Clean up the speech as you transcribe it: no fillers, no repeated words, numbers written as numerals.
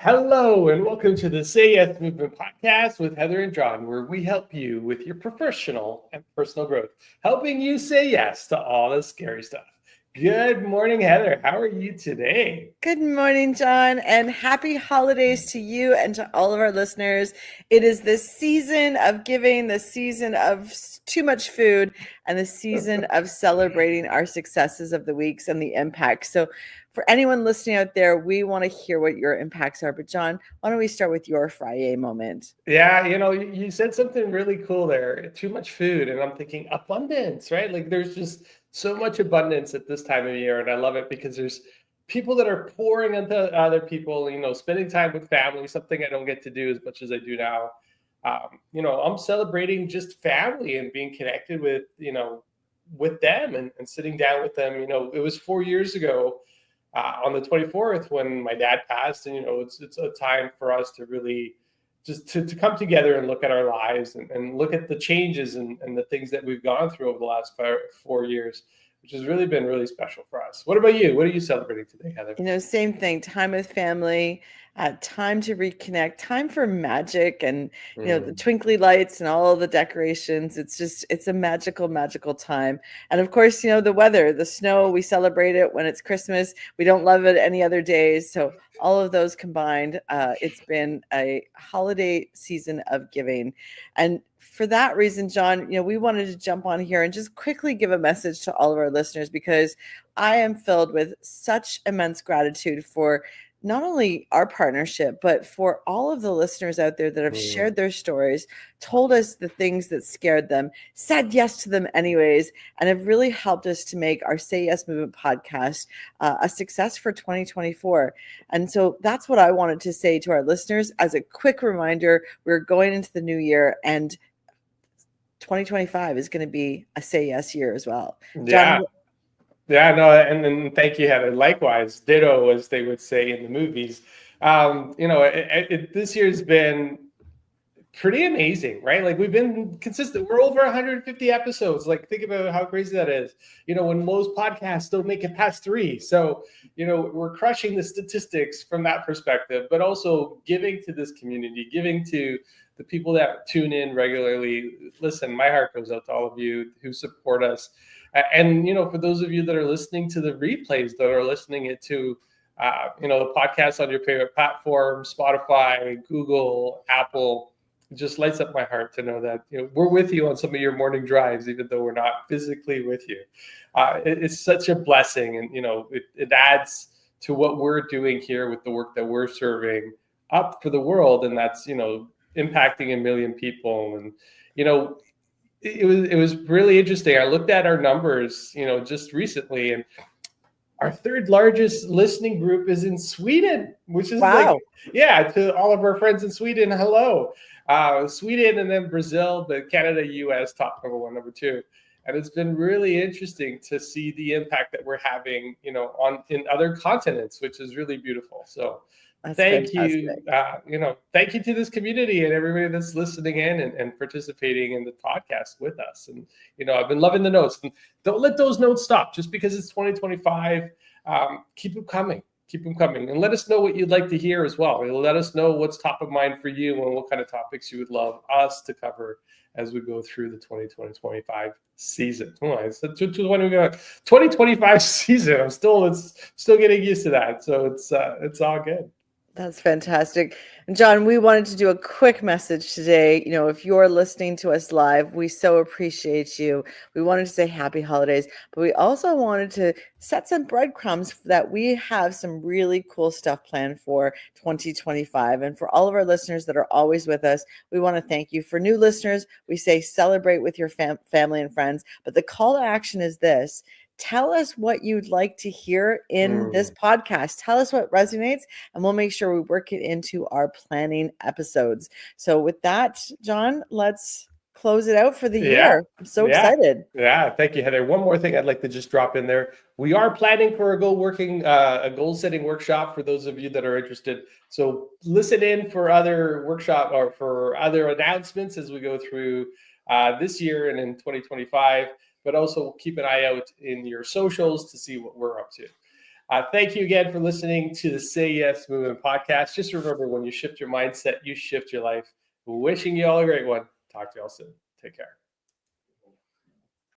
Hello, and welcome to the Say Yes Movement podcast with Heather and John, where we help you with your professional and personal growth, helping you say yes to all the scary stuff. Good morning, Heather. How are you today? Good morning, John, and happy holidays to you and to all of our listeners. It is the season of giving, the season of too much food, and the season of celebrating our successes of the weeks and the impact. So, for anyone listening out there, we want to hear what your impacts are. But, John, why don't we start with your Friday moment? Yeah, you said something really cool there. Too much food, and I'm thinking abundance, right? Like there's just so much abundance at this time of year, and I love it because there's people that are pouring into other people. Spending time with family, something I don't get to do as much as I do now. I'm celebrating just family and being connected with them and sitting down with them. It was 4 years ago on the 24th when my dad passed, and it's a time for us to really just to come together and look at our lives and look at the changes and the things that we've gone through over the last 4 years, which has really been really special for us. What about you? What are you celebrating today, Heather? Same thing, time with family, time to reconnect, time for magic and, the Mm. twinkly lights and all the decorations. It's a magical, magical time. And of course, the weather, the snow, we celebrate it when it's Christmas. We don't love it any other days. So all of those combined, it's been a holiday season of giving. And for that reason, John, we wanted to jump on here and just quickly give a message to all of our listeners because I am filled with such immense gratitude for not only our partnership, but for all of the listeners out there that have Mm. shared their stories, told us the things that scared them, said yes to them anyways, and have really helped us to make our Say Yes Movement podcast a success for 2024. And so that's what I wanted to say to our listeners. As a quick reminder, we're going into the new year, and 2025 is going to be a Say Yes year as well. Yeah. John, Yeah, no, and then thank you, Heather. Likewise, ditto, as they would say in the movies. This year's been pretty amazing, right? Like we've been consistent. We're over 150 episodes. Like think about how crazy that is. When most podcasts don't make it past three. So, we're crushing the statistics from that perspective, but also giving to this community, giving to the people that tune in regularly. Listen, my heart goes out to all of you who support us. And, for those of you that are listening to the replays, that are listening it to, the podcast on your favorite platform, Spotify, Google, Apple, it just lights up my heart to know that we're with you on some of your morning drives, even though we're not physically with you. It's such a blessing, and it adds to what we're doing here with the work that we're serving up for the world, and that's impacting a million people. And you know, it was really interesting. I looked at our numbers, just recently, and our third largest listening group is in Sweden, which is like, wow. yeah, to all of our friends in Sweden, hello. Sweden and then Brazil, but Canada, US, top number one, number two. And it's been really interesting to see the impact that we're having, on in other continents, which is really beautiful. So That's thank you, fantastic. thank you to this community and everybody that's listening in and participating in the podcast with us. And, I've been loving the notes. And don't let those notes stop just because it's 2025. Keep them coming. Keep them coming. And let us know what you'd like to hear as well. Let us know what's top of mind for you and what kind of topics you would love us to cover as we go through the 2025 season. Oh, it's the 2025 season. It's still getting used to that. So it's all good. That's fantastic. And John, we wanted to do a quick message today. If you're listening to us live, we so appreciate you. We wanted to say happy holidays, but we also wanted to set some breadcrumbs that we have some really cool stuff planned for 2025. And for all of our listeners that are always with us, we want to thank you. For new listeners, we say celebrate with your family and friends. But the call to action is this: tell us what you'd like to hear in this Mm. podcast. Tell us what resonates, and we'll make sure we work it into our planning episodes. So, with that, John, let's close it out for the Yeah. year. I'm so Yeah. excited. Yeah. Thank you, Heather. One more thing I'd like to just drop in there. We are planning for a goal setting workshop for those of you that are interested. So listen in for other workshop or for other announcements as we go through this year and in 2025, but also keep an eye out in your socials to see what we're up to. Thank you again for listening to the Say Yes Movement podcast. Just remember, when you shift your mindset, you shift your life. Wishing you all a great one. Talk to you all soon. Take care.